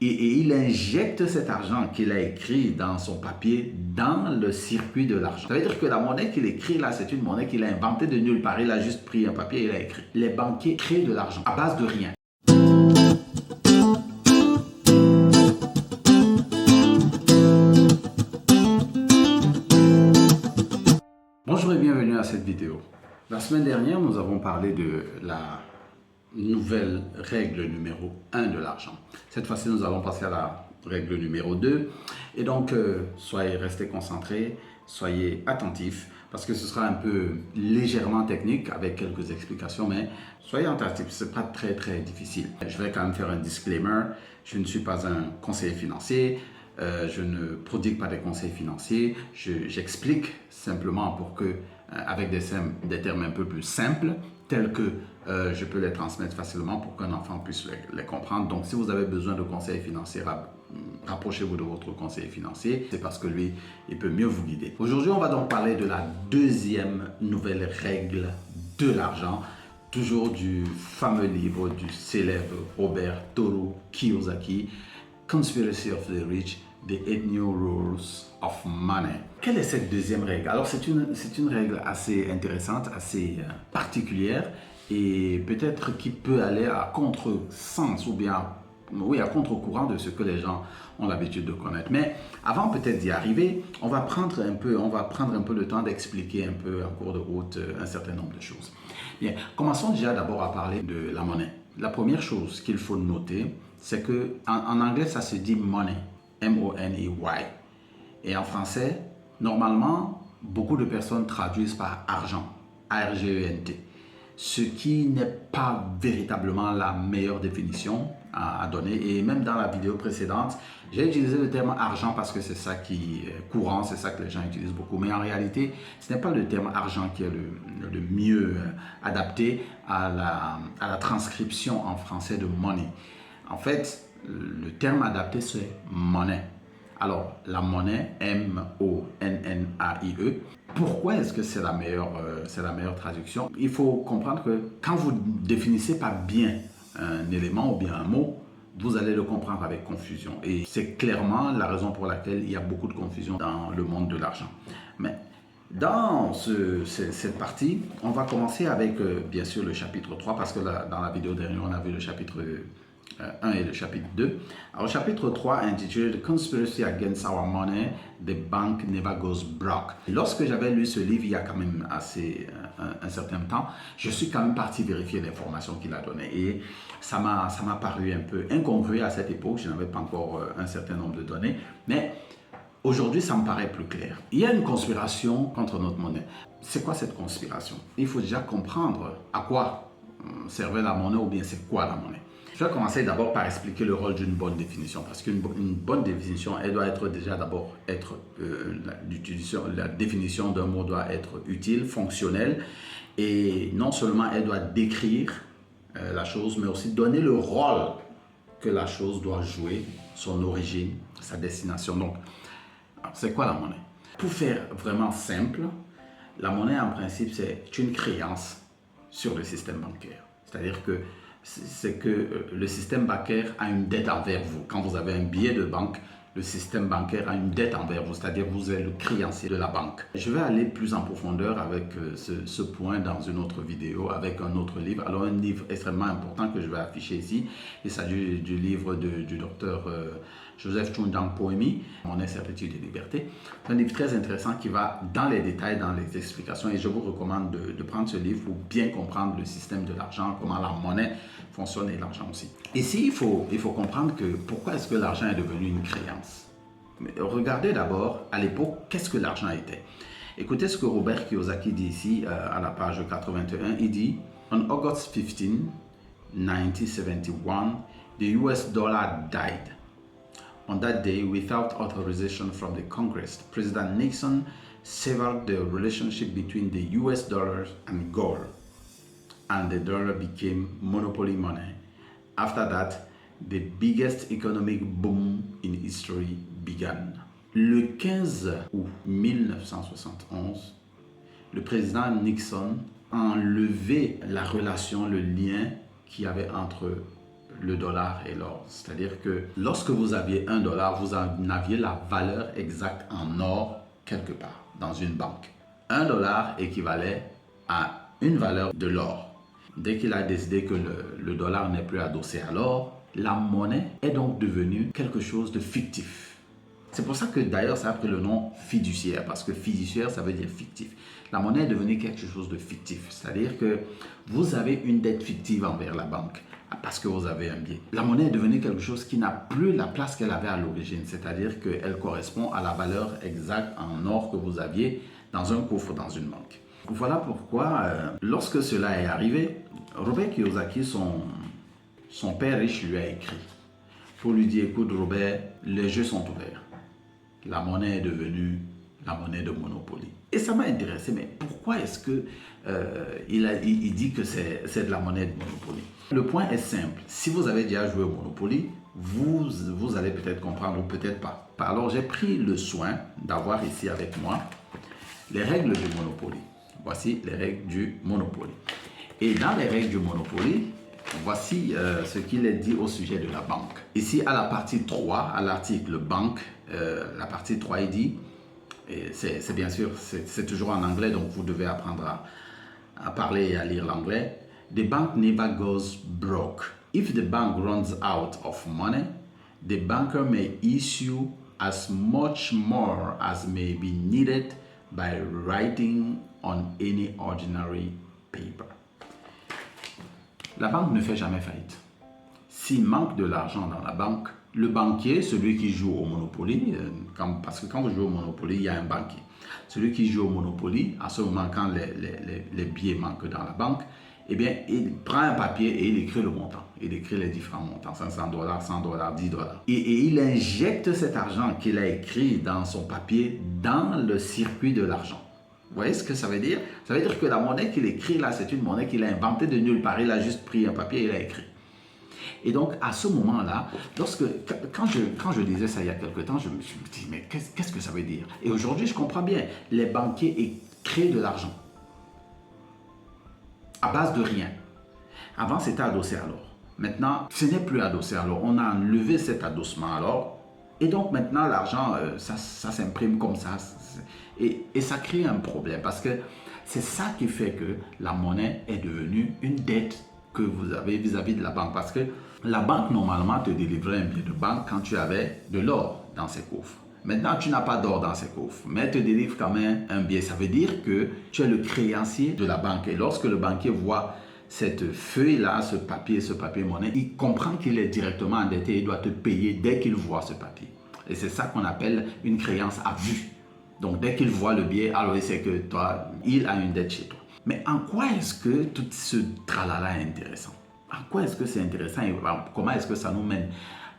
Et il injecte cet argent qu'il a écrit dans son papier dans le circuit de l'argent. Ça veut dire que la monnaie qu'il écrit là, c'est une monnaie qu'il a inventée de nulle part. Il a juste pris un papier et il a écrit. Les banquiers créent de l'argent à base de rien. Bonjour et bienvenue à cette vidéo. La semaine dernière, nous avons parlé de la nouvelle règle numéro 1 de l'argent. Cette fois-ci, nous allons passer à la règle numéro 2. Et donc, restés concentrés, soyez attentifs, parce que ce sera un peu légèrement technique avec quelques explications, mais soyez attentifs, ce n'est pas très difficile. Je vais quand même faire un disclaimer, je ne suis pas un conseiller financier, je ne prodigue pas des conseils financiers, j'explique simplement pour que, avec des termes un peu plus simples, tels que je peux les transmettre facilement pour qu'un enfant puisse les comprendre. Donc, si vous avez besoin de conseils financiers, rapprochez-vous de votre conseiller financier, c'est parce que lui, il peut mieux vous guider. Aujourd'hui, on va donc parler de la deuxième nouvelle règle de l'argent, toujours du fameux livre du célèbre Roberto Kiyosaki, Conspiracy of the Rich, The 8 New Rules of Money. Quelle est cette deuxième règle? Alors, c'est une règle assez intéressante, assez particulière et peut-être qui peut aller à contre-sens ou bien à contre-courant de ce que les gens ont l'habitude de connaître. Mais avant peut-être d'y arriver, on va prendre un peu le temps d'expliquer un peu en cours de route un certain nombre de choses. Bien, commençons déjà d'abord à parler de la monnaie. La première chose qu'il faut noter, c'est que en anglais, ça se dit money, M-O-N-E-Y. Et en français, normalement, beaucoup de personnes traduisent par argent, A-R-G-E-N-T. Ce qui n'est pas véritablement la meilleure définition à donner. Et même dans la vidéo précédente, j'ai utilisé le terme argent parce que c'est ça qui est courant, c'est ça que les gens utilisent beaucoup. Mais en réalité, ce n'est pas le terme argent qui est le mieux adapté à la transcription en français de money. En fait, le terme adapté, c'est monnaie. Alors, la monnaie, M-O-N-N-A-I-E. Pourquoi est-ce que c'est la meilleure traduction? Il faut comprendre que quand vous définissez pas bien un élément ou bien un mot, vous allez le comprendre avec confusion. Et c'est clairement la raison pour laquelle il y a beaucoup de confusion dans le monde de l'argent. Mais dans cette partie, on va commencer avec bien sûr le chapitre 3 parce que dans la vidéo dernière, on a vu le chapitre 1 et le chapitre 2. Alors, le chapitre 3 intitulé The Conspiracy Against Our Money, The Bank Never Goes Broke. Lorsque j'avais lu ce livre il y a quand même un certain temps, je suis quand même parti vérifier l'information qu'il a donnée et ça m'a paru un peu incongru à cette époque. Je n'avais pas encore un certain nombre de données, mais aujourd'hui, ça me paraît plus clair. Il y a une conspiration contre notre monnaie. C'est quoi cette conspiration? Il faut déjà comprendre à quoi servait la monnaie ou bien c'est quoi la monnaie. Je vais commencer d'abord par expliquer le rôle d'une bonne définition parce qu'une bonne définition, elle doit être déjà d'abord la définition d'un mot doit être utile, fonctionnelle et non seulement elle doit décrire la chose mais aussi donner le rôle que la chose doit jouer, son origine, sa destination. Donc, c'est quoi la monnaie? Pour faire vraiment simple, la monnaie en principe c'est une créance sur le système bancaire. C'est-à-dire que le système bancaire a une dette envers vous. Quand vous avez un billet de banque, le système bancaire a une dette envers vous, c'est-à-dire vous êtes le créancier de la banque. Je vais aller plus en profondeur avec ce point dans une autre vidéo, avec un autre livre. Alors un livre extrêmement important que je vais afficher ici, il s'agit du livre du docteur Joseph Chundang Poemi, Monnaie, certitude et liberté. C'est un livre très intéressant qui va dans les détails, dans les explications et je vous recommande de prendre ce livre pour bien comprendre le système de l'argent, comment la monnaie fonctionne et l'argent aussi. Ici, il faut comprendre que pourquoi est-ce que l'argent est devenu une créance. Mais regardez d'abord à l'époque, qu'est-ce que l'argent était. Écoutez ce que Robert Kiyosaki dit ici à la page 81. Il dit « On August 15, 1971, the US dollar died. On that day, without authorization from the Congress, President Nixon severed the relationship between the US dollar and gold, and the dollar became monopoly money. After that, the biggest economic boom in history began. » Le 15 août 1971, le président Nixon a enlevé la relation, le lien qu'il y avait entre le dollar et l'or. C'est-à-dire que lorsque vous aviez $1, vous en aviez la valeur exacte en or quelque part dans une banque. $1 équivalait à une valeur de l'or. Dès qu'il a décidé que le dollar n'est plus adossé à l'or, la monnaie est donc devenue quelque chose de fictif. C'est pour ça que d'ailleurs ça a pris le nom fiduciaire, parce que fiduciaire ça veut dire fictif. La monnaie est devenue quelque chose de fictif, c'est-à-dire que vous avez une dette fictive envers la banque parce que vous avez un bien. La monnaie est devenue quelque chose qui n'a plus la place qu'elle avait à l'origine, c'est-à-dire qu'elle correspond à la valeur exacte en or que vous aviez dans un coffre dans une banque. Voilà pourquoi, lorsque cela est arrivé, Robert Kiyosaki, son père riche, lui a écrit pour lui dire, écoute Robert, les jeux sont ouverts. La monnaie est devenue la monnaie de Monopoly. Et ça m'a intéressé, mais pourquoi est-ce que il dit que c'est de la monnaie de Monopoly? Le point est simple. Si vous avez déjà joué au Monopoly, vous allez peut-être comprendre ou peut-être pas. Alors j'ai pris le soin d'avoir ici avec moi les règles du Monopoly. Voici les règles du Monopoly. Et dans les règles du Monopoly, voici ce qu'il est dit au sujet de la banque. Ici, à la partie 3, à l'article banque, la partie 3, il dit, c'est bien sûr, c'est toujours en anglais, donc vous devez apprendre à parler et à lire l'anglais. The bank never goes broke. If the bank runs out of money, the banker may issue as much more as may be needed by writing on any ordinary paper. La banque ne fait jamais faillite. S'il manque de l'argent dans la banque, le banquier, celui qui joue au Monopoly, parce que quand vous jouez au Monopoly, il y a un banquier. Celui qui joue au Monopoly, à ce moment, quand les billets manquent dans la banque, eh bien, il prend un papier et il écrit le montant. Il écrit les différents montants, $500, $100, $10. Et il injecte cet argent qu'il a écrit dans son papier dans le circuit de l'argent. Vous voyez ce que ça veut dire? Ça veut dire que la monnaie qu'il écrit là, c'est une monnaie qu'il a inventée de nulle part. Il a juste pris un papier et il a écrit. Et donc, à ce moment-là, quand je disais ça il y a quelque temps, je me suis dit, mais qu'est-ce que ça veut dire? Et aujourd'hui, je comprends bien. Les banquiers créent de l'argent à base de rien. Avant, c'était adossé à l'or. Maintenant, ce n'est plus adossé à l'or. On a enlevé cet adossement à l'or. Et donc, maintenant, l'argent, ça s'imprime comme ça. Et ça crée un problème parce que c'est ça qui fait que la monnaie est devenue une dette que vous avez vis-à-vis de la banque. Parce que la banque, normalement, te délivrait un billet de banque quand tu avais de l'or dans ses coffres. Maintenant, tu n'as pas d'or dans ses coffres, mais elle te délivre quand même un billet. Ça veut dire que tu es le créancier de la banque. Et lorsque le banquier voit cette feuille-là, ce papier monnaie, il comprend qu'il est directement endetté et doit te payer dès qu'il voit ce papier. Et c'est ça qu'on appelle une créance à vue. Donc, dès qu'il voit le billet, alors il sait que toi, il a une dette chez toi. Mais en quoi est-ce que tout ce tralala est intéressant? En quoi est-ce que c'est intéressant et comment est-ce que ça nous mène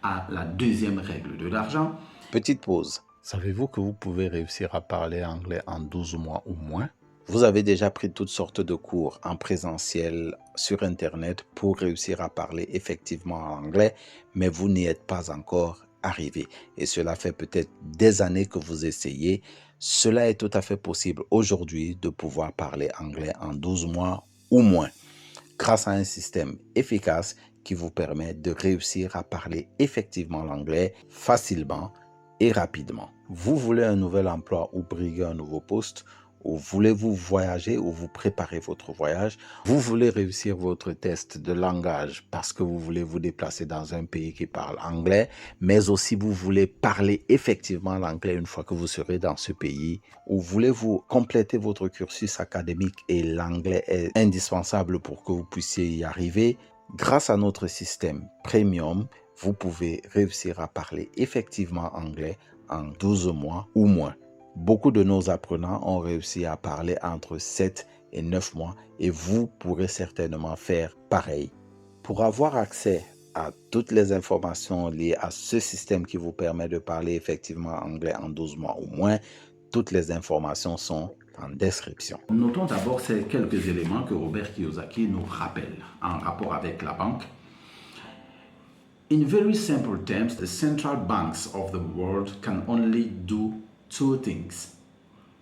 à la deuxième règle de l'argent? Petite pause. Savez-vous que vous pouvez réussir à parler anglais en 12 mois ou moins? Vous avez déjà pris toutes sortes de cours en présentiel sur Internet pour réussir à parler effectivement en anglais, mais vous n'y êtes pas encore arrivé. Et cela fait peut-être des années que vous essayez. Cela est tout à fait possible aujourd'hui de pouvoir parler anglais en 12 mois ou moins, grâce à un système efficace qui vous permet de réussir à parler effectivement l'anglais facilement et rapidement. Vous voulez un nouvel emploi ou briguer un nouveau poste, ou voulez-vous voyager ou vous préparez votre voyage? Vous voulez réussir votre test de langage parce que vous voulez vous déplacer dans un pays qui parle anglais, mais aussi vous voulez parler effectivement l'anglais une fois que vous serez dans ce pays, ou voulez-vous compléter votre cursus académique et l'anglais est indispensable pour que vous puissiez y arriver? Grâce à notre système premium, vous pouvez réussir à parler effectivement anglais en 12 mois ou moins. Beaucoup de nos apprenants ont réussi à parler entre 7 et 9 mois et vous pourrez certainement faire pareil. Pour avoir accès à toutes les informations liées à ce système qui vous permet de parler effectivement anglais en 12 mois ou moins, toutes les informations sont en description. Notons d'abord ces quelques éléments que Robert Kiyosaki nous rappelle en rapport avec la banque. In very simple terms, the central banks of the world can only do two things.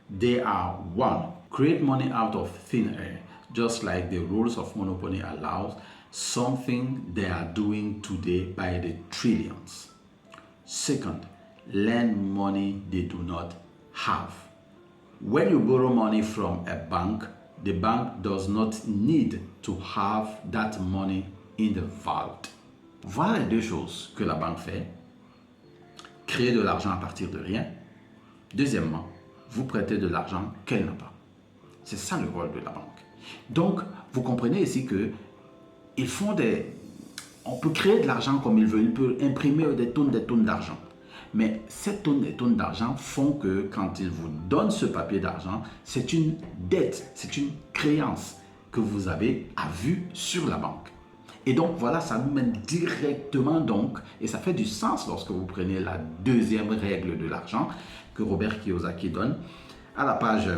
They are: one, create money out of thin air, just like the rules of monopoly allows, something they are doing today by the trillions. Second, lend money they do not have. When you borrow money from a bank, the bank does not need to have that money in the vault. Voilà les deux choses que la banque fait. Créer de l'argent à partir de rien. Deuxièmement, vous prêtez de l'argent qu'elle n'a pas. C'est ça le rôle de la banque. Donc, vous comprenez ici que on peut créer de l'argent comme il veut. Il peut imprimer des tonnes d'argent. Mais ces tonnes d'argent font que quand ils vous donnent ce papier d'argent, c'est une dette, c'est une créance que vous avez à vue sur la banque. Et donc voilà, ça nous mène directement donc, et ça fait du sens lorsque vous prenez la deuxième règle de l'argent que Robert Kiyosaki donne. À la page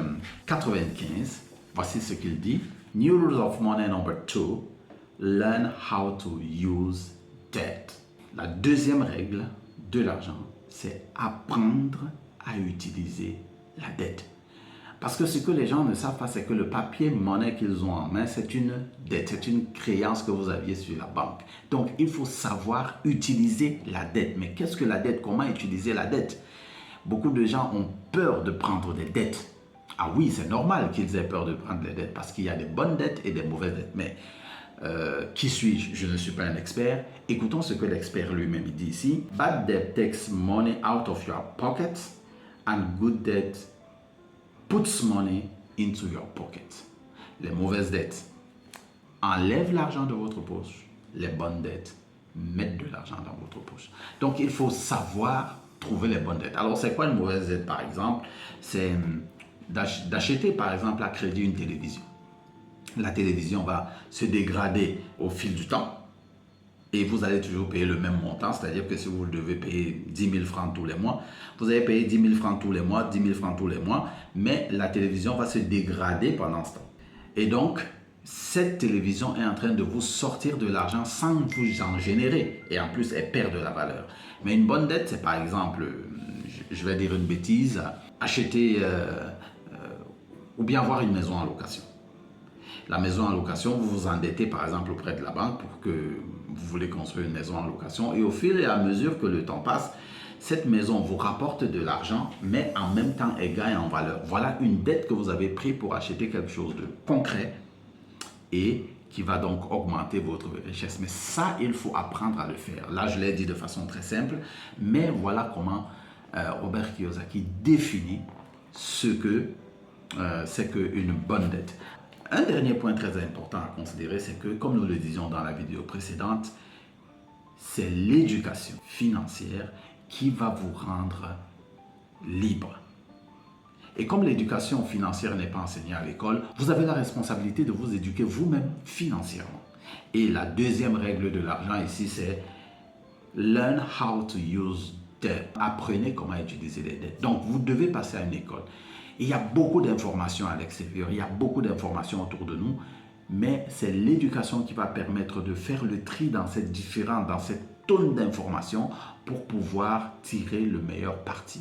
95, voici ce qu'il dit. New rules of money number 2, learn how to use debt. La deuxième règle de l'argent, c'est apprendre à utiliser la dette. Parce que ce que les gens ne savent pas, c'est que le papier monnaie qu'ils ont en main, c'est une dette, c'est une créance que vous aviez sur la banque. Donc, il faut savoir utiliser la dette. Mais qu'est-ce que la dette? Comment utiliser la dette? Beaucoup de gens ont peur de prendre des dettes. Ah oui, c'est normal qu'ils aient peur de prendre des dettes parce qu'il y a des bonnes dettes et des mauvaises dettes. Mais qui suis-je? Je ne suis pas un expert. Écoutons ce que l'expert lui-même dit ici. Bad debt takes money out of your pocket and good debt puts money into your pocket. Les mauvaises dettes enlèvent l'argent de votre poche. Les bonnes dettes mettent de l'argent dans votre poche. Donc, il faut savoir trouver les bonnes dettes. Alors, c'est quoi une mauvaise dette, par exemple? C'est d'acheter, par exemple, à crédit une télévision. La télévision va se dégrader au fil du temps et vous allez toujours payer le même montant, c'est-à-dire que si vous devez payer 10 000 francs tous les mois, vous allez payer 10 000 francs tous les mois, 10 000 francs tous les mois, mais la télévision va se dégrader pendant ce temps. Et donc, cette télévision est en train de vous sortir de l'argent sans vous en générer et en plus, elle perd de la valeur. Mais une bonne dette, c'est par exemple, je vais dire une bêtise, acheter ou bien avoir une maison en location. La maison en location, vous vous endettez par exemple auprès de la banque pour que vous voulez construire une maison en location et au fur et à mesure que le temps passe, cette maison vous rapporte de l'argent mais en même temps elle gagne en valeur. Voilà une dette que vous avez prise pour acheter quelque chose de concret et qui va donc augmenter votre richesse. Mais ça, il faut apprendre à le faire. Là, je l'ai dit de façon très simple, mais voilà comment Robert Kiyosaki définit ce que c'est qu'une bonne dette. Un dernier point très important à considérer, c'est que, comme nous le disions dans la vidéo précédente, c'est l'éducation financière qui va vous rendre libre. Et comme l'éducation financière n'est pas enseignée à l'école, vous avez la responsabilité de vous éduquer vous-même financièrement. Et la deuxième règle de l'argent ici, c'est learn how to use debt. Apprenez comment utiliser les dettes. Donc, vous devez passer à une école. Il y a beaucoup d'informations à l'extérieur, il y a beaucoup d'informations autour de nous, mais c'est l'éducation qui va permettre de faire le tri dans cette tonne d'informations pour pouvoir tirer le meilleur parti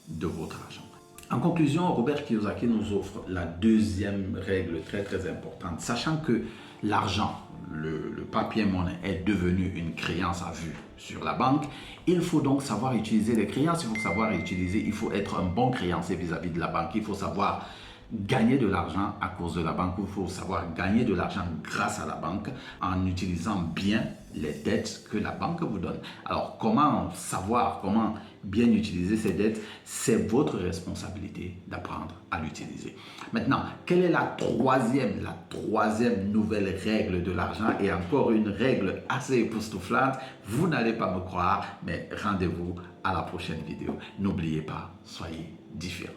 de votre argent. En conclusion, Robert Kiyosaki nous offre la deuxième règle très importante, sachant que l'argent, le papier monnaie est devenu une créance à vue sur la banque. Il faut donc savoir utiliser les créances, il faut être un bon créancier vis-à-vis de la banque, il faut savoir gagner de l'argent à cause de la banque, il faut savoir gagner de l'argent grâce à la banque en utilisant bien les dettes que la banque vous donne. Alors, comment savoir, comment bien utiliser ces dettes? C'est votre responsabilité d'apprendre à l'utiliser. Maintenant, quelle est la troisième nouvelle règle de l'argent? Et encore une règle assez époustouflante. Vous n'allez pas me croire, mais rendez-vous à la prochaine vidéo. N'oubliez pas, soyez différents.